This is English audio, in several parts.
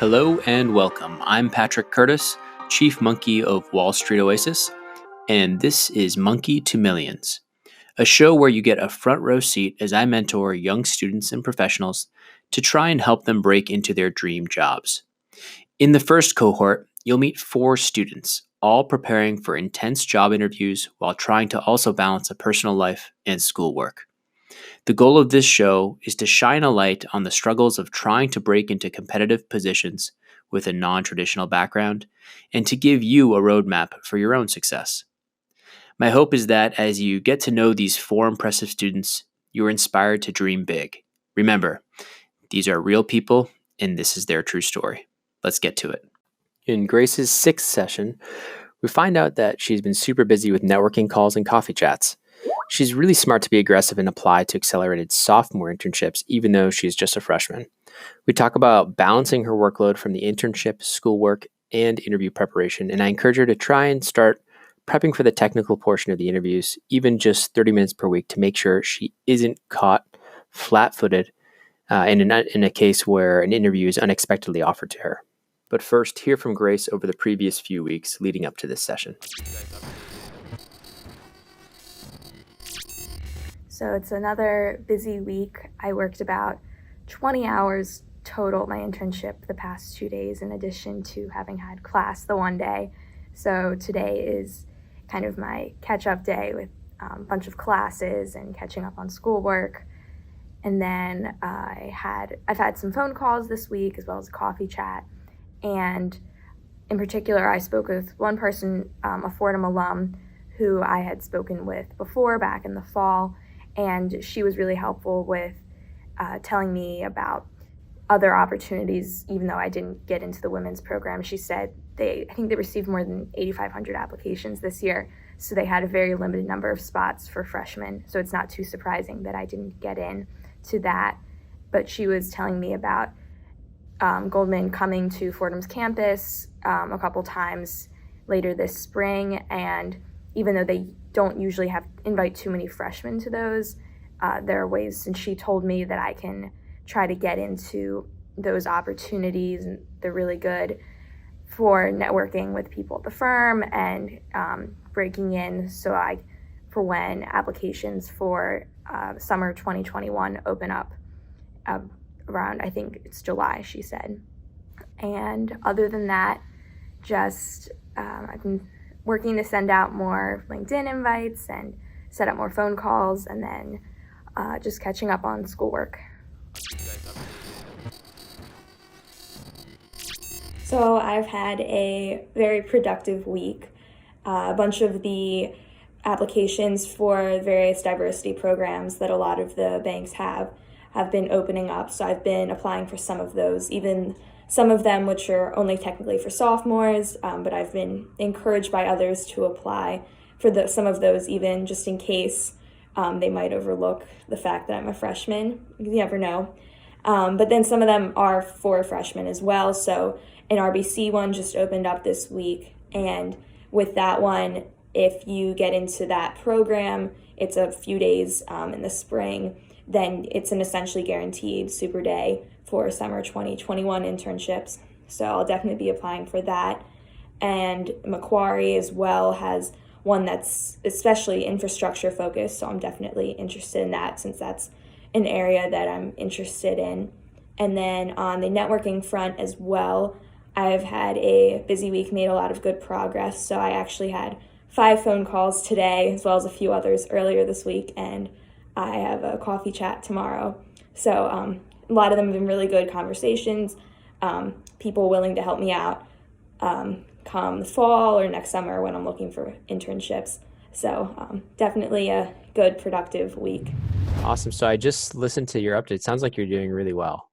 Hello and welcome. I'm Patrick Curtis, Chief Monkey of Wall Street Oasis, and this is Monkey to Millions, a show where you get a front row seat as I mentor young students and professionals to try and help them break into their dream jobs. In the first cohort, you'll meet 4 students, all preparing for intense job interviews while trying to also balance a personal life and schoolwork. The goal of this show is to shine a light on the struggles of trying to break into competitive positions with a non traditional background and to give you a roadmap for your own success. My hope is that as you get to know these 4 impressive students, you are inspired to dream big. Remember, these are real people and this is their true story. Let's get to it. In Grace's 6th session, we find out that she's been super busy with networking calls and coffee chats. She's really smart to be aggressive and apply to accelerated sophomore internships, even though she's just a freshman. We talk about balancing her workload from the internship, schoolwork, and interview preparation, and I encourage her to try and start prepping for the technical portion of the interviews, even just 30 minutes per week, to make sure she isn't caught flat-footed in a case where an interview is unexpectedly offered to her. But first, hear from Grace over the previous few weeks leading up to this session. So it's another busy week. I worked about 20 hours total my internship the past 2 days, in addition to having had class the one day. So today is kind of my catch-up day with a bunch of classes and catching up on schoolwork. And then I've had some phone calls this week as well as a coffee chat. And in particular, I spoke with one person, a Fordham alum, who I had spoken with before back in the fall. And she was really helpful with telling me about other opportunities, even though I didn't get into the women's program. She said I think they received more than 8,500 applications this year, so they had a very limited number of spots for freshmen. So it's not too surprising that I didn't get in to that. But she was telling me about Goldman coming to Fordham's campus a couple times later this spring, and even though they don't usually invite too many freshmen to those, there are ways, and she told me that I can try to get into those opportunities, and they're really good for networking with people at the firm and breaking in for when applications for summer 2021 open up around, I think it's July, she said. And other than that, just I've been working to send out more LinkedIn invites and set up more phone calls, and then just catching up on schoolwork. So I've had a very productive week. A bunch of the applications for various diversity programs that a lot of the banks have been opening up. So I've been applying for some of those, even some of them which are only technically for sophomores, but I've been encouraged by others to apply for some of those, even just in case they might overlook the fact that I'm a freshman. You never know. But then some of them are for freshmen as well. So an RBC one just opened up this week, and with that one, if you get into that program, it's a few days in the spring, then it's an essentially guaranteed super day for summer 2021 internships. So I'll definitely be applying for that. And Macquarie as well has one that's especially infrastructure focused, so I'm definitely interested in that since that's an area that I'm interested in. And then on the networking front as well, I've had a busy week, made a lot of good progress. So I actually had 5 phone calls today, as well as a few others earlier this week, and I have a coffee chat tomorrow. So a lot of them have been really good conversations, people willing to help me out come the fall or next summer when I'm looking for internships. So definitely a good, productive week. Awesome. So I just listened to your update. Sounds like you're doing really well.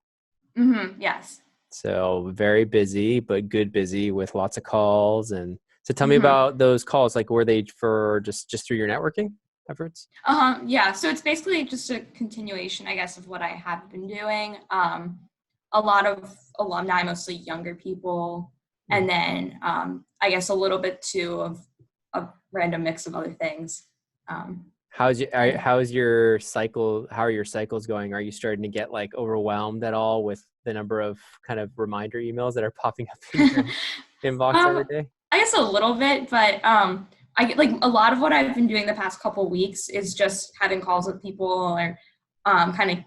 Mm-hmm. Yes. So very busy, but good busy with lots of calls. And so tell me about those calls. Like, were they for just through your networking efforts? Yeah, so it's basically just a continuation, I guess, of what I have been doing. A lot of alumni, mostly younger people, and then I guess a little bit too of a random mix of other things. How are your cycles going? Are you starting to get like overwhelmed at all with the number of kind of reminder emails that are popping up in your inbox every day? I guess a little bit, but I get like a lot of what I've been doing the past couple weeks is just having calls with people or kind of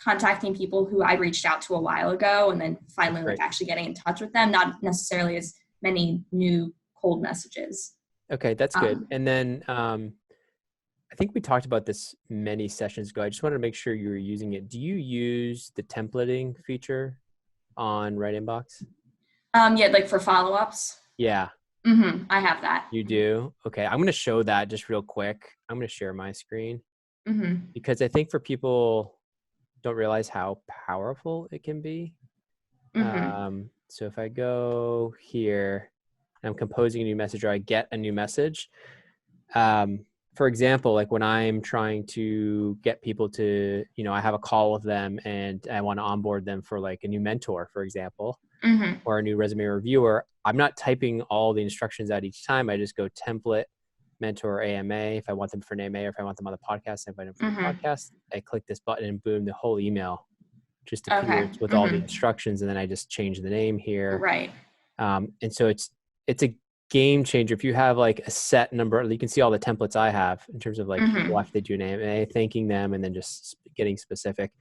contacting people who I reached out to a while ago and then finally like actually getting in touch with them, not necessarily as many new cold messages. Okay, that's good. And then I think we talked about this many sessions ago. I just wanted to make sure you were using it. Do you use the templating feature on Right Inbox? Yeah, like for follow-ups. Yeah. I have that. You do? Okay. I'm going to show that just real quick. I'm going to share my screen because I think for people don't realize how powerful it can be. So if I go here, I'm composing a new message or I get a new message. For example, like when I'm trying to get people to, I have a call with them and I want to onboard them for like a new mentor, for example, or a new resume reviewer, I'm not typing all the instructions out each time. I just go template, mentor, AMA. If I want them for an AMA or if I want them on the podcast, I invite them for the podcast. I click this button and boom, the whole email just appears with all the instructions. And then I just change the name here. Right. And so it's a game changer. If you have like a set number, you can see all the templates I have in terms of like people after they do an AMA, thanking them and then just getting specific.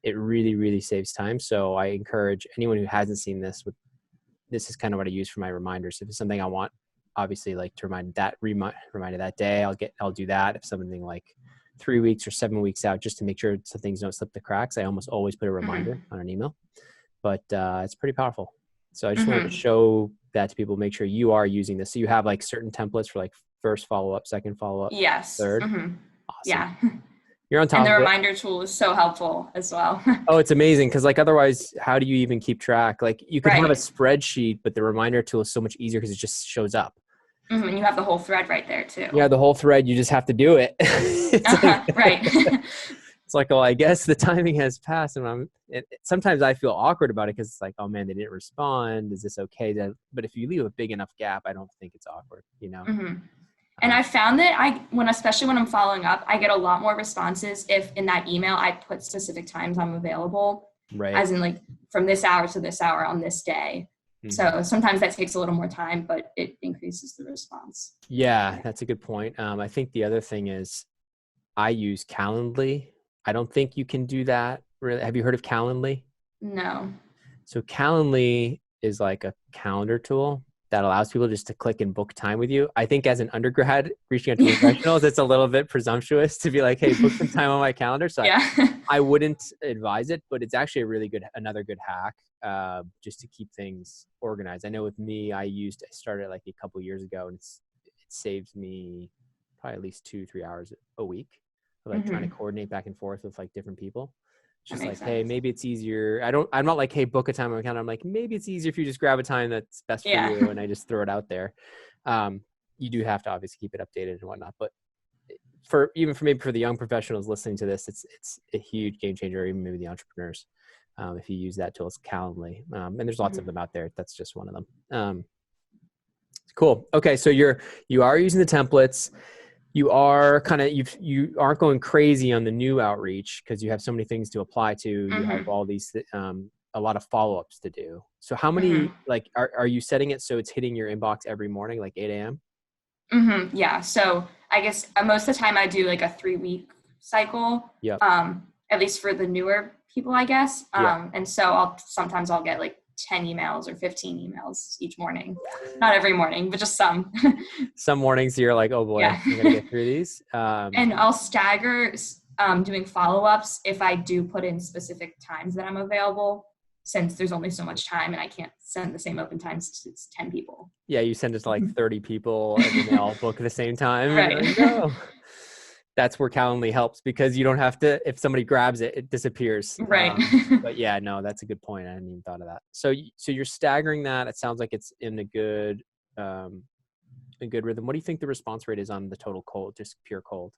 It really, really saves time. So I encourage anyone who hasn't seen this, this is kind of what I use for my reminders. If it's something I want, obviously like to remind that day, I'll do that. If something like 3 weeks or 7 weeks out, just to make sure some things don't slip the cracks, I almost always put a reminder on an email, but it's pretty powerful. So I just wanted to show that to people, make sure you are using this. So you have like certain templates for like first follow-up, second follow-up, third. Awesome. Yeah. You're on top of it. And the of reminder tool is so helpful as well. Oh, it's amazing. Cause like, otherwise how do you even keep track? Like you can have a spreadsheet, but the reminder tool is so much easier because it just shows up. And you have the whole thread right there too. Yeah. The whole thread, you just have to do it. Right. It's like, oh, I guess the timing has passed. And sometimes I feel awkward about it because it's like, oh man, they didn't respond. Is this okay? But if you leave a big enough gap, I don't think it's awkward, And I found that especially when I'm following up, I get a lot more responses if in that email I put specific times I'm available, right? As in like from this hour to this hour on this day. So sometimes that takes a little more time, but it increases the response. Yeah, that's a good point. I think the other thing is I use Calendly. I don't think you can do that. Really? Have you heard of Calendly? No. So Calendly is like a calendar tool that allows people just to click and book time with you. I think as an undergrad reaching out to professionals, it's a little bit presumptuous to be like, hey, book some time on my calendar. So I wouldn't advise it, but it's actually another good hack just to keep things organized. I know with me, I started like a couple years ago and it saves me probably at least 2-3 hours a week of like trying to coordinate back and forth with like different people. Just like, hey, maybe it's easier. I'm not like, hey, book a time on my calendar. I'm like, maybe it's easier if you just grab a time that's best for you. And I just throw it out there. You do have to obviously keep it updated and whatnot, but for the young professionals listening to this, it's a huge game changer, or even maybe the entrepreneurs. If you use that tool, it's Calendly. And there's lots of them out there. That's just one of them. Cool. Okay. So you are using the templates. You are you aren't going crazy on the new outreach because you have so many things to apply to. You have all these, a lot of follow-ups to do. So how many, like, are you setting it so it's hitting your inbox every morning, like 8 a.m.? Yeah. So I guess most of the time I do like a 3-week cycle, at least for the newer people, I guess. And so sometimes I'll get like 10 emails or 15 emails each morning. Not every morning, but just some. Some mornings you're like, oh boy, I'm going to get through these. And I'll stagger doing follow-ups if I do put in specific times that I'm available, since there's only so much time and I can't send the same open times to 10 people. Yeah, you send it to like 30 people and they all book at the same time. Right. Like, no. That's where Calendly helps because you don't have to, if somebody grabs it, it disappears. Right. But yeah, no, that's a good point. I hadn't even thought of that. So you're staggering that. It sounds like it's in a good rhythm. What do you think the response rate is on the total cold, just pure cold?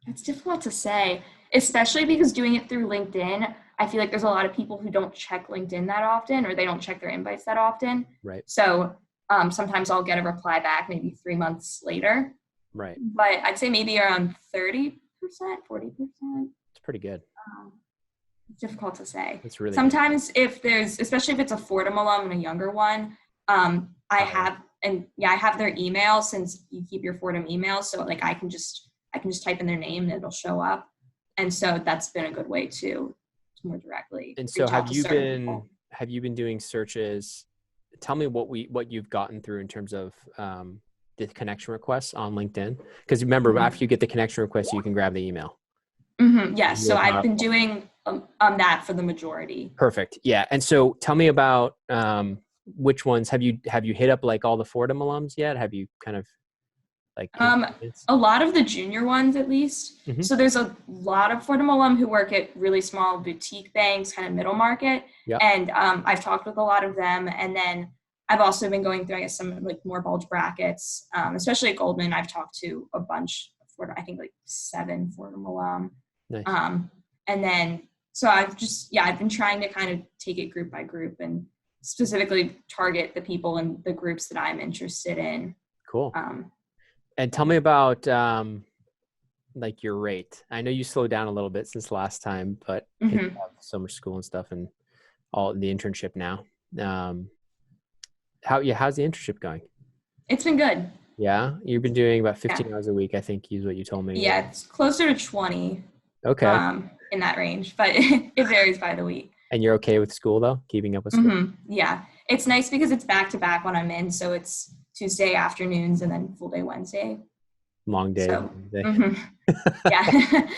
It's difficult to say, especially because doing it through LinkedIn, I feel like there's a lot of people who don't check LinkedIn that often, or they don't check their invites that often. Right. So sometimes I'll get a reply back maybe 3 months later. Right. But I'd say maybe around 30%, 40%. It's pretty good. difficult to say. That's really good. Sometimes especially if it's a Fordham alum and a younger one, I have their email since you keep your Fordham email. So like I can just type in their name and it'll show up. And so that's been a good way to more directly And so reach out to certain people. have you been doing searches? Tell me what you've gotten through in terms of the connection requests on LinkedIn. Because remember, after you get the connection request, you can grab the email. Yes. So I've been doing that for the majority. Perfect. Yeah. And so tell me about which ones have you hit up like all the Fordham alums yet? Have you kind of like a lot of the junior ones at least. Mm-hmm. So there's a lot of Fordham alum who work at really small boutique banks, kind of middle market. Yep. And I've talked with a lot of them. And then I've also been going through, I guess, some like more bulge brackets, especially at Goldman. I've talked to a bunch of Fordham, I think like 7 Fordham alum. Nice. And then, so I've been trying to kind of take it group by group and specifically target the people and the groups that I'm interested in. Cool. And tell me about like your rate. I know you slowed down a little bit since last time, but you have so much school and stuff and all the internship now. How's the internship going? It's been good. Yeah. You've been doing about 15 hours a week, I think is what you told me. Yeah. It's closer to 20. Okay. In that range, but it varies by the week. And you're okay with school though? Keeping up with school? Yeah. It's nice because it's back to back when I'm in. So it's Tuesday afternoons and then full day Wednesday. Long day. So, yeah.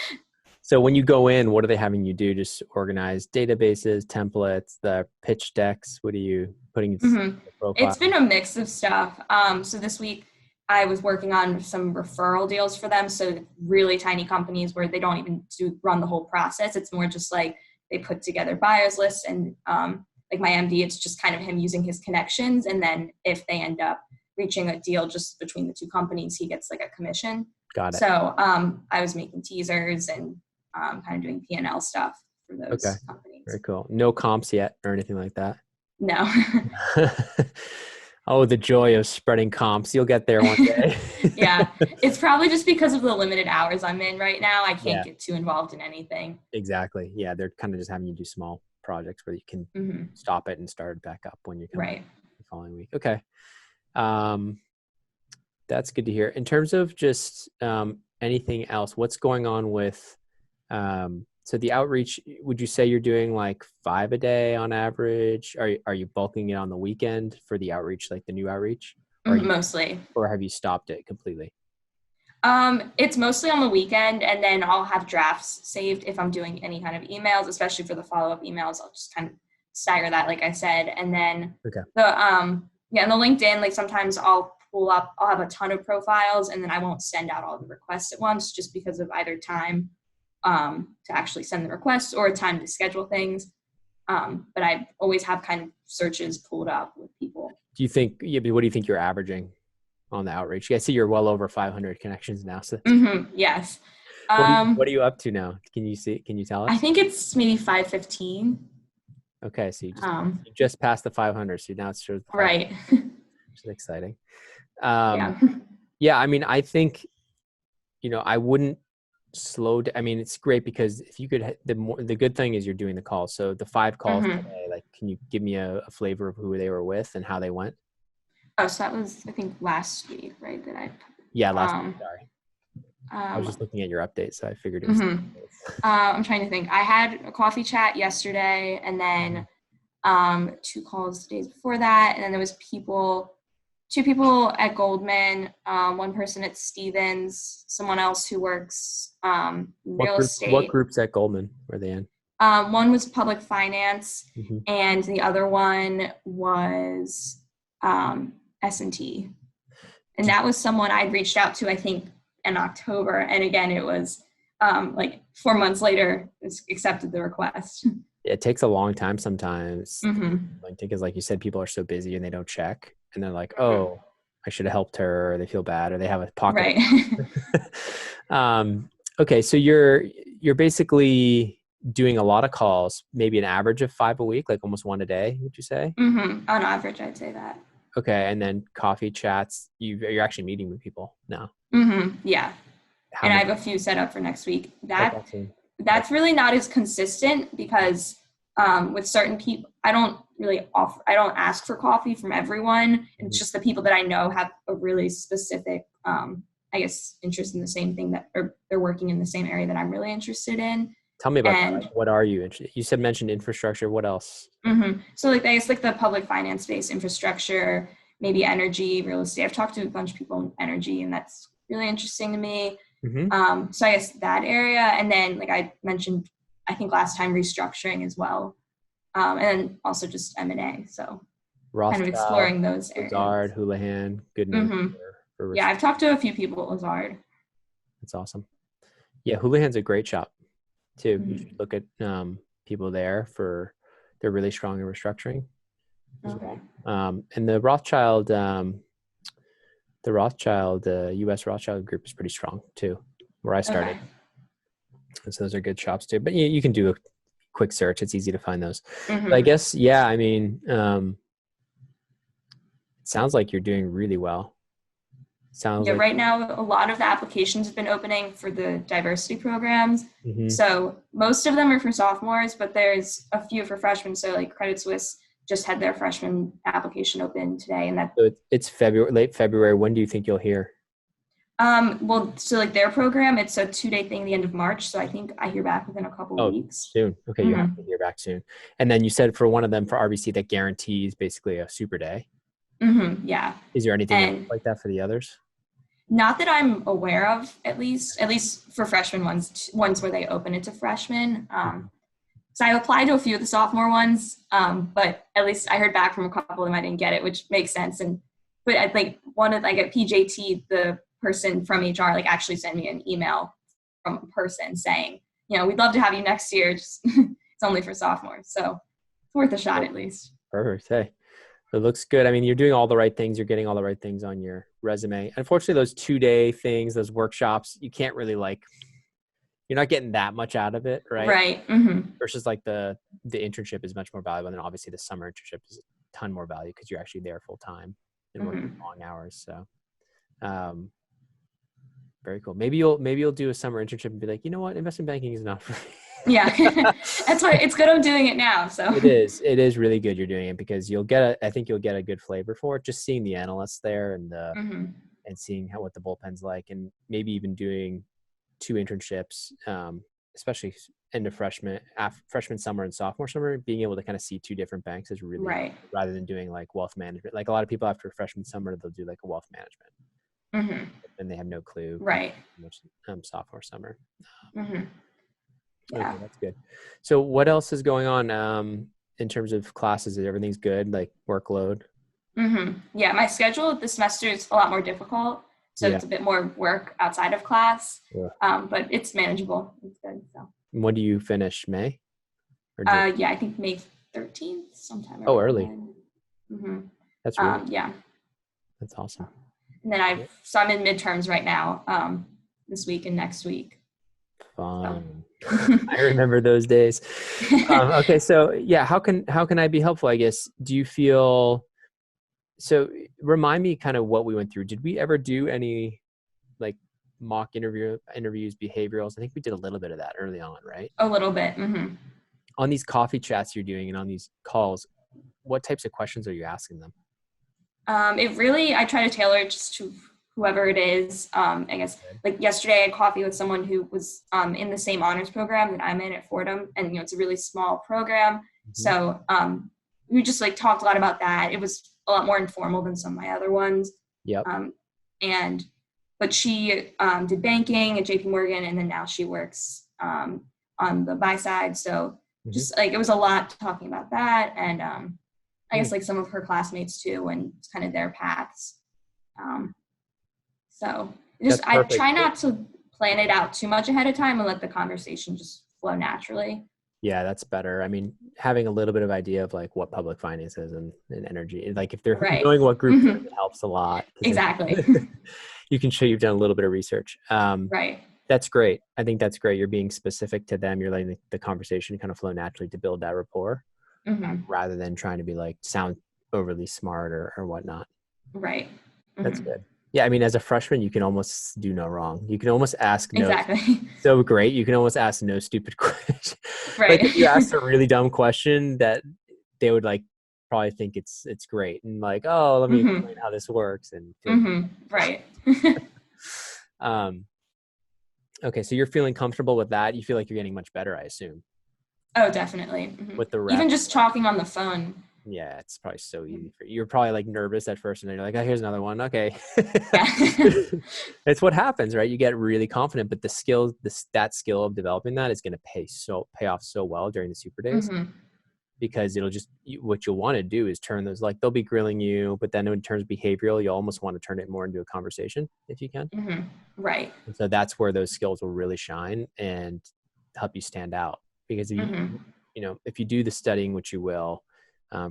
So when you go in, what are they having you do? Just organize databases, templates, the pitch decks? What are you putting in the profile? It's been a mix of stuff. So this week I was working on some referral deals for them. So really tiny companies where they don't even run the whole process. It's more just like they put together buyers lists and like my MD, it's just kind of him using his connections. And then if they end up reaching a deal just between the two companies, he gets like a commission. Got it. So I was making teasers and kind of doing P&L stuff for those companies. Very cool. No comps yet or anything like that? No. Oh, the joy of spreading comps. You'll get there one day. Yeah. It's probably just because of the limited hours I'm in right now. I can't get too involved in anything. Exactly. Yeah. They're kind of just having you do small projects where you can stop it and start it back up when you come the following week. Okay. That's good to hear. In terms of just anything else, what's going on with so the outreach, would you say you're doing like 5 a day on average? Are you bulking it on the weekend for the outreach, like the new outreach? Mostly. Or have you stopped it completely? It's mostly on the weekend, and then I'll have drafts saved if I'm doing any kind of emails, especially for the follow-up emails. I'll just kind of stagger that, like I said. And then and the LinkedIn, like sometimes I'll have a ton of profiles and then I won't send out all the requests at once just because of either time to actually send the requests or time to schedule things. But I always have kind of searches pulled up with people. Do you think, what do you think you're averaging on the outreach? I see you're well over 500 connections now. So yes. What are you up to now? Can you tell us? I think it's maybe 515. Okay. So you just passed the 500. So now it's right. Which is exciting. Yeah. I mean, I think, I wouldn't slow down. I mean, it's great because if you could, the good thing is you're doing the calls. So the 5 calls today, like, can you give me a flavor of who they were with and how they went? Oh, so that was, I think, last week, right? Last week, sorry. I was just looking at your update, so I figured it was. I'm trying to think. I had a coffee chat yesterday and then 2 calls the days before that. And then there was 2 people at Goldman, 1 person at Stevens, someone else who works real estate. What groups at Goldman were they in? One was public finance, and the other one was S&T. And that was someone I'd reached out to, I think, in October. And again, it was like 4 months later, accepted the request. It takes a long time sometimes. Because like you said, people are so busy and they don't check. And they're like, oh, I should have helped her, or they feel bad, or they have a pocket. Right. Okay. So you're basically doing a lot of calls, maybe an average of 5 a week, like almost 1 a day, would you say? On average, I'd say that. Okay. And then coffee chats, you're actually meeting with people now. Yeah. And I have a few set up for next week. that's really not as consistent because with certain people, I don't ask for coffee from everyone. It's just the people that I know have a really specific, I guess, interest in the same thing or they're working in the same area that I'm really interested in. Tell me about that. Like, what are you interested? You mentioned infrastructure. What else? So like, I guess like the public finance based infrastructure, maybe energy, real estate. I've talked to a bunch of people in energy, and that's really interesting to me. So I guess that area. And then like I mentioned, I think last time, restructuring as well. And then also just M&A. So Rothschild, kind of exploring those areas. Lazard, Houlihan, good name for yeah, I've talked to a few people at Lazard. That's awesome. Yeah, Houlihan's a great shop too. You should look at people there they're really strong in restructuring as well. And the Rothschild, U.S. Rothschild group is pretty strong too, where I started. So those are good shops too. But you can do a quick search. It's easy to find those. But I guess, yeah, I mean, it sounds like you're doing really well. Right now, a lot of the applications have been opening for the diversity programs. So most of them are for sophomores, but there's a few for freshmen. So like Credit Suisse just had their freshman application open today. And so it's late February. When do you think you'll hear? So like their program, it's a 2-day thing at the end of March. So I think I hear back within a couple of weeks. Soon. Okay. You have to hear back soon. And then you said for one of them, for RBC, that guarantees basically a super day. Yeah. Is there anything like that for the others? Not that I'm aware of, at least for freshman ones where they open it to freshmen. So I applied to a few of the sophomore ones, but at least I heard back from a couple of them. I didn't get it, which makes sense. But I think at PJT, the person from HR actually sent me an email from a person saying, we'd love to have you next year. Just it's only for sophomores, so it's worth a shot at least. Perfect. Hey, it looks good. I mean, you're doing all the right things. You're getting all the right things on your resume. Unfortunately, those 2-day things, those workshops, you can't really you're not getting that much out of it, right? Right. Versus the internship is much more valuable. And then obviously the summer internship is a ton more value because you're actually there full time and working long hours. So, very cool. Maybe you'll do a summer internship and be like, you know what, investment banking is not for me. Yeah, that's why it's good I'm doing it now. So it is really good you're doing it because I think you'll get a good flavor for it. Just seeing the analysts there and and seeing what the bullpen's like, and maybe even doing 2 internships, especially into freshman summer and sophomore summer, being able to kind of see 2 different banks is really right. Rather than doing wealth management. A lot of people after freshman summer, they'll do a wealth management. And they have no clue. Right. Sophomore summer. Yeah. Okay, that's good. So what else is going on in terms of classes? Everything's good, workload? Yeah, my schedule this semester is a lot more difficult. So it's a bit more work outside of class, but it's manageable. It's good. So. When do you finish? May? Yeah, I think May 13th sometime. Oh, early. That's really yeah. That's awesome. And then I'm in midterms right now, this week and next week. Fun. So. I remember those days. Okay, so yeah, how can I be helpful? I guess. Do you feel? So remind me kind of what we went through. Did we ever do any mock interviews, behaviorals? I think we did a little bit of that early on, right? A little bit. On these coffee chats you're doing and on these calls, what types of questions are you asking them? I try to tailor it just to whoever it is. I guess yesterday I had coffee with someone who was in the same honors program that I'm in at Fordham, and it's a really small program. So we just talked a lot about that. It was a lot more informal than some of my other ones. Yep. But she did banking at JP Morgan, and then now she works on the buy side. So just it was a lot talking about that, and I guess some of her classmates too, and kind of their paths. So I try not to plan it out too much ahead of time and let the conversation just flow naturally. Yeah, that's better. I mean, having a little bit of idea of what public finance is and energy, if they're knowing what group it helps a lot. Exactly. You can show you've done a little bit of research. Right. That's great. I think that's great. You're being specific to them. You're letting the conversation kind of flow naturally to build that rapport, rather than trying to be sound overly smart or whatnot. Right. That's good. Yeah, I mean, as a freshman, you can almost do no wrong. You can almost ask no. Exactly. So great. You can almost ask no stupid question. Like Right. if you ask a really dumb question that they would like probably think it's great and like, oh, let me Hmm. explain how this works and feel good. Hmm. Right. Um, okay, so you're feeling comfortable with that. You feel like you're getting much better, I assume, Oh, definitely. with the Even reps. just talking on the phone. Yeah, it's probably so easy for you. You're probably like nervous at first, and then you're like, "Oh, here's another one." Okay, Yeah. it's what happens, right? You get really confident, but the skill, that skill of developing that is going to pay off so well during the super days Hmm. because it'll just what you'll want to do is turn those like they'll be grilling you, but then in terms of behavioral, you'll almost want to turn it more into a conversation if you can. Hmm. Right. And so that's where those skills will really shine and help you stand out because if Hmm. if you do the studying, which you will,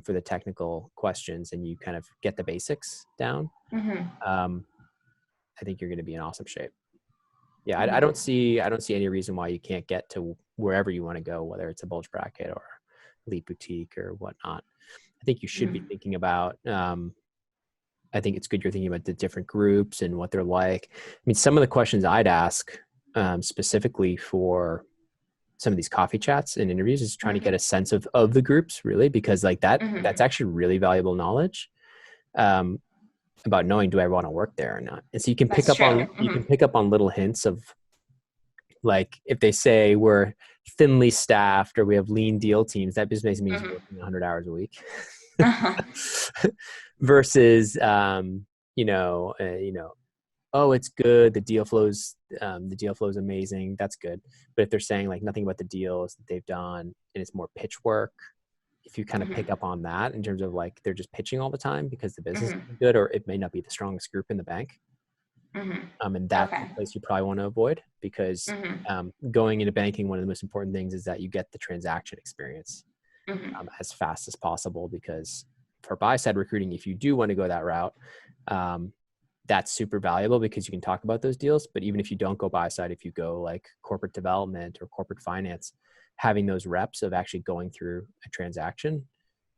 for the technical questions and you kind of get the basics down, Hmm. um, I think you're going to be in awesome shape. Yeah, I Hmm. don't see any reason why you can't get to wherever you want to go, whether it's a bulge bracket or elite boutique or whatnot. I think you should be Hmm. thinking about. I think it's good you're thinking about the different groups and what they're like. I mean, some of the questions I'd ask specifically for some of these coffee chats and interviews is trying to get a sense of the groups really, because like that's Hmm. actually really valuable knowledge um, about knowing, do I want to work there or not? And so you can pick That's up true. on, little hints of like, if they say we're thinly staffed or we have lean deal teams, that just basically means you're Hmm. working 100 hours a week Uh-huh. versus, oh, it's good. The deal flow is amazing. That's good. But if they're saying like nothing about the deals that they've done and it's more pitch work, if you kind of pick Hmm. up on that in terms of like they're just pitching all the time because the business Hmm. is good or it may not be the strongest group in the bank. Hmm. And that's the Okay. place you probably want to avoid because Hmm. going into banking, one of the most important things is that you get the transaction experience Hmm. as fast as possible because for buy side recruiting, if you do want to go that route, um, that's super valuable because you can talk about those deals. But even if you don't go buy side, if you go like corporate development or corporate finance, having those reps of actually going through a transaction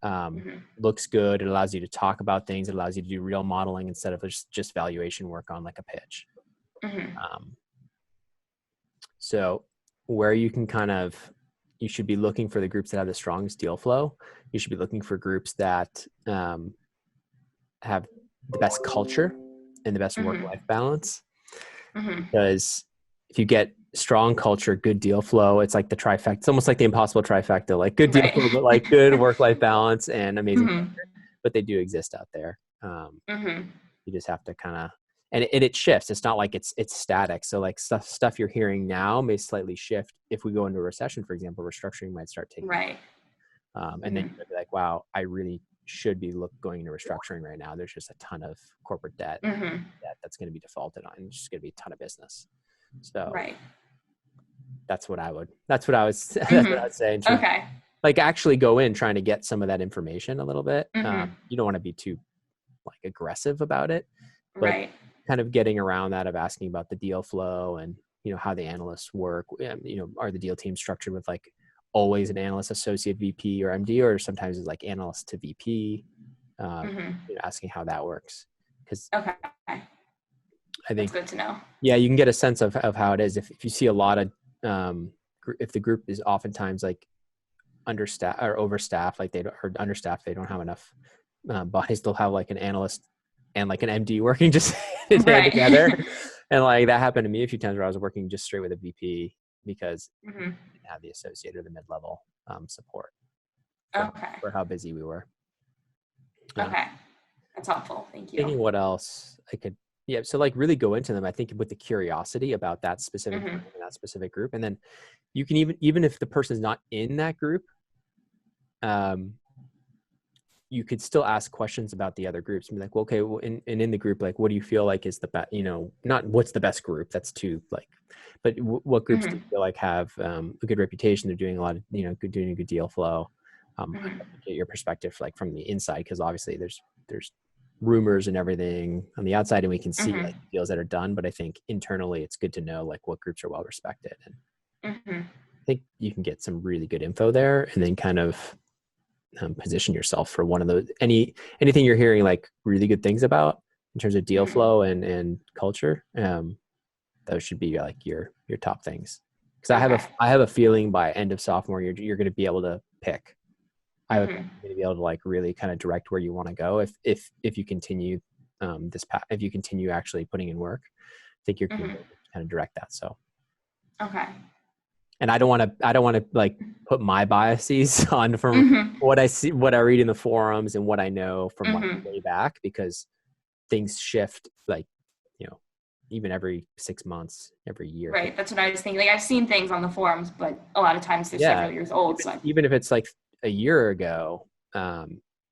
Hmm. looks good. It allows you to talk about things. It allows you to do real modeling instead of just valuation work on like a pitch. Hmm. Um, so where you can you should be looking for the groups that have the strongest deal flow. You should be looking for groups that have the best culture and the best Hmm. work-life balance. Hmm. Because if you get strong culture, good deal flow, it's like the trifecta. It's almost like the impossible trifecta, like good deal Right. flow, but like good work-life balance and amazing Hmm. culture. But they do exist out there. Hmm. You just have to kind of, and it shifts. It's not like it's static. So like stuff you're hearing now may slightly shift. If we go into a recession, for example, restructuring might start taking, Right. and then Hmm. you'll be like, wow, I really should be going into restructuring right now. There's just a ton of corporate debt Hmm. that's going to be defaulted on. It's just going to be a ton of business. So Right. that's what I would, that's what I was, that's what Hmm. I would say in terms of Okay. like actually go in trying to get some of that information a little bit. Hmm. You don't want to be too like aggressive about it, but Right. kind of getting around that of asking about the deal flow and how the analysts work. Are the deal teams structured with like always an analyst, associate, VP, or MD, or sometimes it's like analyst to VP? Hmm. Asking how that works because Okay. I That's think good to know. yeah, you can get a sense of how it is if you see a lot of if the group is oftentimes like understaffed or overstaffed, like or understaffed, they don't have enough bodies. They'll have like an analyst and like an MD working just hand Right. together. And like that happened to me a few times where I was working just straight with a VP because Hmm. I didn't have the associate or the mid-level support Okay. for how busy we were. Okay. That's helpful. Thank you. Thinking what else I could, yeah. So like really go into them, I think with the curiosity about that specific Hmm. firm and that specific group. And then you can even if the person's not in that group, um, you could still ask questions about the other groups and be like, well, okay, well, in the group, like, what do you feel like is the best, not what's the best group, that's too like, but what groups do Hmm. you feel like have a good reputation? They're doing a lot of, doing a good deal flow. I'd Hmm. love to get your perspective, like from the inside, because obviously there's rumors and everything on the outside and we can see Hmm. like deals that are done, but I think internally it's good to know like what groups are well respected. And Hmm. I think you can get some really good info there and then kind of position yourself for one of those anything you're hearing like really good things about, in terms of deal flow and culture. Those should be like your top things. Because I have a feeling by end of sophomore, you're going to be able to pick. I would be able to like really kind of direct where you want to go if you continue this path. If you continue actually putting in work, I think you're going to kind of direct that. So Okay. and I don't want to like put my biases on from what I see, what I read in the forums, and what I know from like way back, because things shift like, you know, even every 6 months, every year. Right. That's what I was thinking. Like I've seen things on the forums, but a lot of times they're several years old. So Even if it's like a year ago,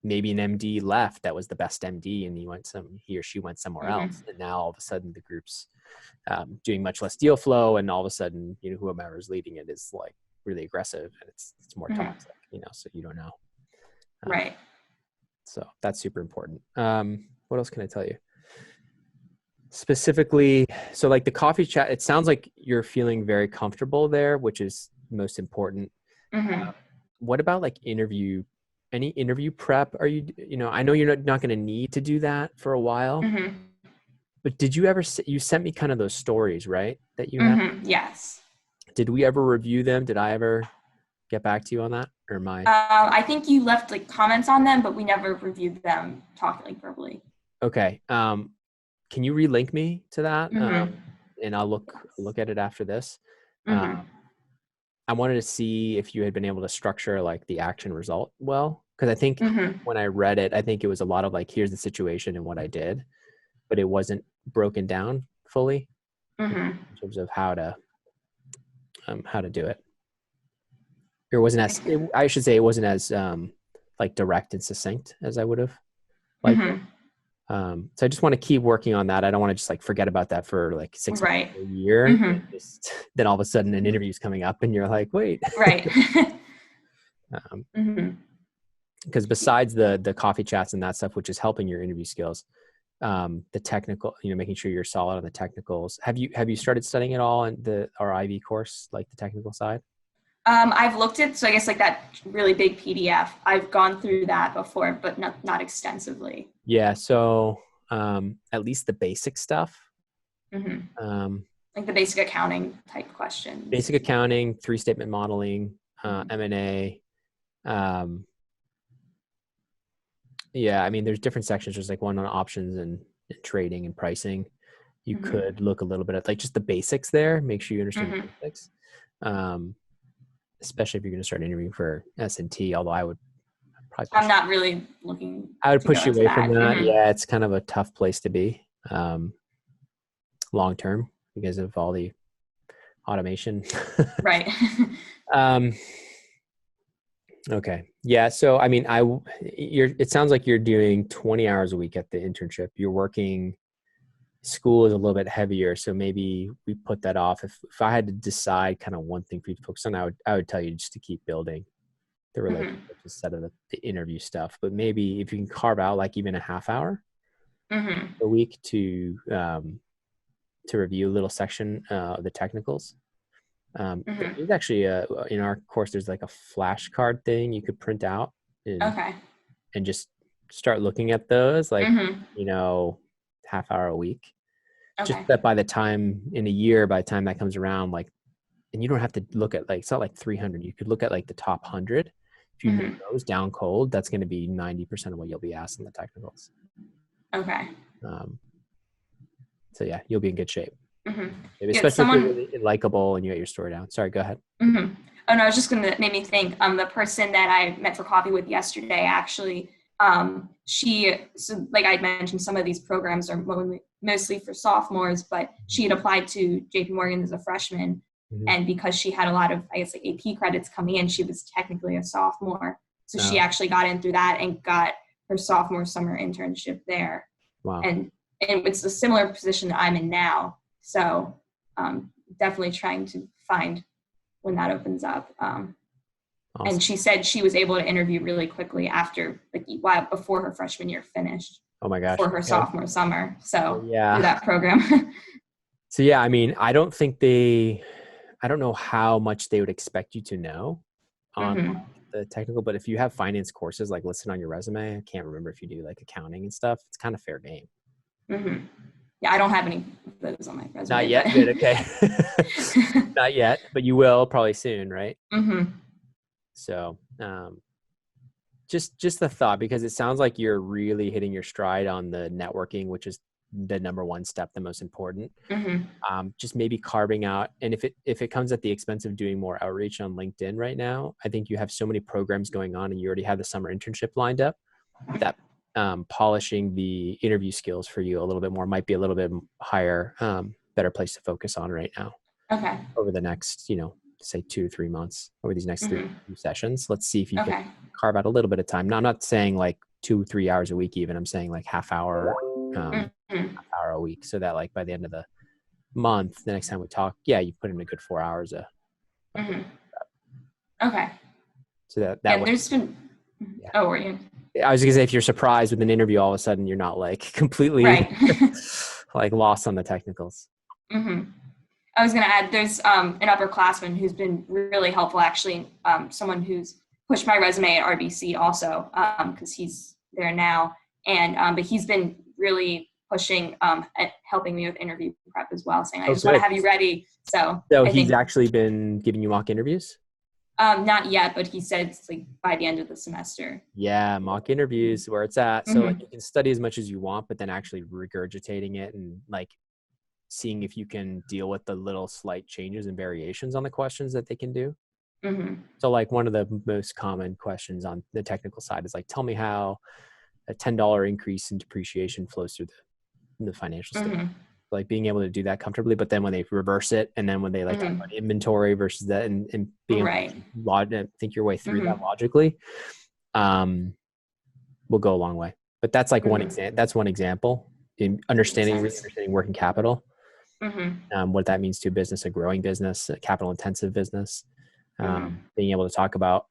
maybe an MD left that was the best MD, and he or she went somewhere else, and now all of a sudden the group's doing much less deal flow, and all of a sudden, you know, whoever's leading it is like really aggressive, and it's more toxic, you know, so you don't know. Right. So that's super important. What else can I tell you? Specifically, so like the coffee chat, it sounds like you're feeling very comfortable there, which is most important. What about like any interview prep? Are you know, I know you're not going to need to do that for a while, but did you ever, you sent me kind of those stories, right? That you had? Yes. Did we ever review them? Did I ever get back to you on that, or am I? I think you left like comments on them, but we never reviewed them, talked like verbally. Okay. Can you relink me to that? And I'll look at it after this. I wanted to see if you had been able to structure like the action result well, because I think when I read it, I think it was a lot of like, here's the situation and what I did, but it wasn't broken down fully in terms of how to do it. Or wasn't as, I should say, it wasn't as like direct and succinct as I would have liked. So I just want to keep working on that. I don't want to just like forget about that for like 6 months, a year. And then all of a sudden an interview is coming up and you're like, wait. Right. Because besides the coffee chats and that stuff, which is helping your interview skills, the technical, you know, making sure you're solid on the technicals. Have you started studying it all in our IB course, like the technical side? I've looked at, so I guess like that really big PDF, I've gone through that before, but not extensively. Yeah. So, at least the basic stuff. Like the basic accounting type questions. Basic accounting, 3-statement modeling, M&A. Yeah. I mean, there's different sections. There's like one on options and trading and pricing. You could look a little bit at like just the basics there. Make sure you understand the basics. Especially if you're going to start interviewing for S&T, although I would probably I'm not really looking. I would push you away from that. Yeah, it's kind of a tough place to be long term because of all the automation. Right. Okay. Yeah. So I mean, it sounds like you're doing 20 hours a week at the internship. You're working. School is a little bit heavier, so maybe we put that off. If I had to decide kind of one thing for you to focus on, I would tell you just to keep building the relationship instead of the interview stuff. But maybe if you can carve out like even a half hour a week to review a little section of the technicals. There's actually in our course there's like a flashcard thing you could print out and just start looking at those like you know, half hour a week. Just that by the time in a year, by the time that comes around, like, and you don't have to look at like, it's not like 300. You could look at like the top 100. If you know those down cold, that's going to be 90% of what you'll be asked in the technicals. Okay. So yeah, you'll be in good shape. Especially if you're really likable and you get your story down. Sorry, go ahead. Oh no, I was just going to make me think. The person that I met for coffee with yesterday, actually, so like I mentioned, some of these programs are mostly for sophomores, but she had applied to JP Morgan as a freshman. And because she had a lot of, I guess, like AP credits coming in, she was technically a sophomore. So she actually got in through that and got her sophomore summer internship there. Wow. And it's a similar position that I'm in now. So definitely trying to find when that opens up. Awesome. And she said she was able to interview really quickly after, like, before her freshman year finished. Oh my gosh. For her sophomore summer. So through that program. So yeah, I mean, I don't know how much they would expect you to know on the technical, but if you have finance courses like listed on your resume, I can't remember if you do like accounting and stuff, it's kind of fair game. Mm-hmm. Yeah, I don't have any of those on my resume. Not yet. Good. Okay. Not yet, but you will probably soon, right? Mm-hmm. So, just the thought, because it sounds like you're really hitting your stride on the networking, which is the number one step, the most important. Mm-hmm. Just maybe carving out, and if it comes at the expense of doing more outreach on LinkedIn right now, I think you have so many programs going on, and you already have the summer internship lined up, that polishing the interview skills for you a little bit more might be a little bit higher, better place to focus on right now. Okay. Over the next, say 2 to 3 months, over these next Mm-hmm. 3 sessions. Let's see if you Okay. can carve out a little bit of time. Now, I'm not saying like 2-3 hours a week even. I'm saying like half hour a week, so that like by the end of the month, the next time we talk, you put in a good 4 hours Okay. so that Yeah, way. there's been. Yeah. Oh, were you? I was gonna say, if you're surprised with an interview, all of a sudden you're not like completely Right. like lost on the technicals. Mm-hmm. I was going to add, there's an upperclassman who's been really helpful, actually, someone who's pushed my resume at RBC also, because he's there now. And but he's been really pushing at helping me with interview prep as well, saying, I just want to have you ready. So he's actually been giving you mock interviews? Not yet, but he said it's like by the end of the semester. Yeah, mock interviews where it's at. So Mm-hmm. like you can study as much as you want, but then actually regurgitating it and like seeing if you can deal with the little slight changes and variations on the questions that they can do. Mm-hmm. So like one of the most common questions on the technical side is like, tell me how a $10 increase in depreciation flows through the financial statement. Mm-hmm. Like being able to do that comfortably, but then when they reverse it, and then when they like talk about inventory versus that, and being able to think your way through that logically, will go a long way. But that's like one example. That's one example in understanding working capital. What that means to a business, a growing business, a capital intensive business. Being able to talk about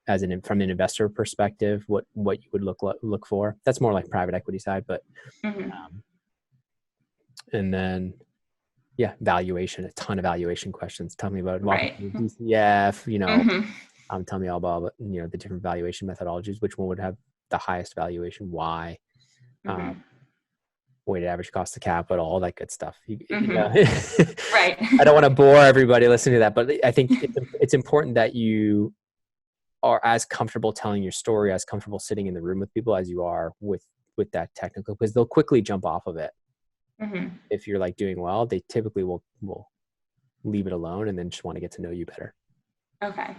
from an investor perspective, what you would look for. That's more like private equity side, but and then valuation, a ton of valuation questions. Tell me about DCF, tell me all about the different valuation methodologies, which one would have the highest valuation, why, weighted average cost of capital, all that good stuff. Right. I don't want to bore everybody listening to that, but I think it's important that you are as comfortable telling your story, as comfortable sitting in the room with people as you are with that technical, because they'll quickly jump off of it. If you're like doing well, they typically will leave it alone and then just want to get to know you better. Okay.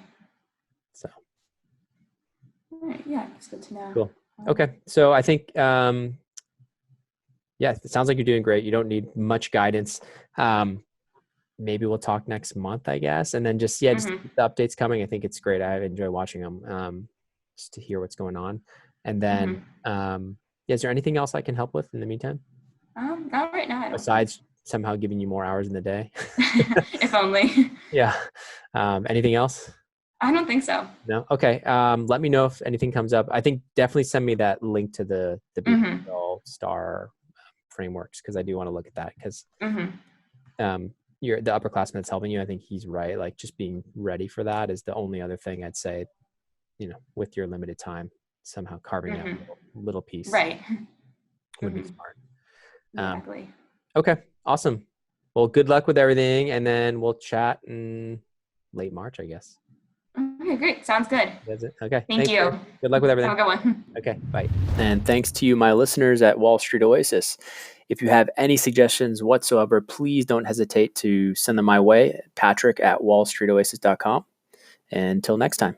So. All right. Yeah, it's good to know. Cool. Okay. So I think, it sounds like you're doing great. You don't need much guidance. Maybe we'll talk next month, I guess. And then just keep the updates coming. I think it's great. I enjoy watching them, just to hear what's going on. And then, is there anything else I can help with in the meantime? Not right now. Besides somehow giving you more hours in the day. If only. Yeah. Anything else? I don't think so. No. Okay. Let me know if anything comes up. I think definitely send me that link to the behavioral star frameworks, because I do want to look at that, because you're the upperclassman that's helping you. I think he's right. Like just being ready for that is the only other thing I'd say, with your limited time, somehow carving out a little piece. Right. Would be smart. Exactly. Okay. Awesome. Well, good luck with everything. And then we'll chat in late March, I guess. Okay, great. Sounds good. That's it. Okay. Thank you. Good luck with everything. Have a good one. Okay. Bye. And thanks to you, my listeners at Wall Street Oasis. If you have any suggestions whatsoever, please don't hesitate to send them my way, Patrick at wallstreetoasis.com. Until next time.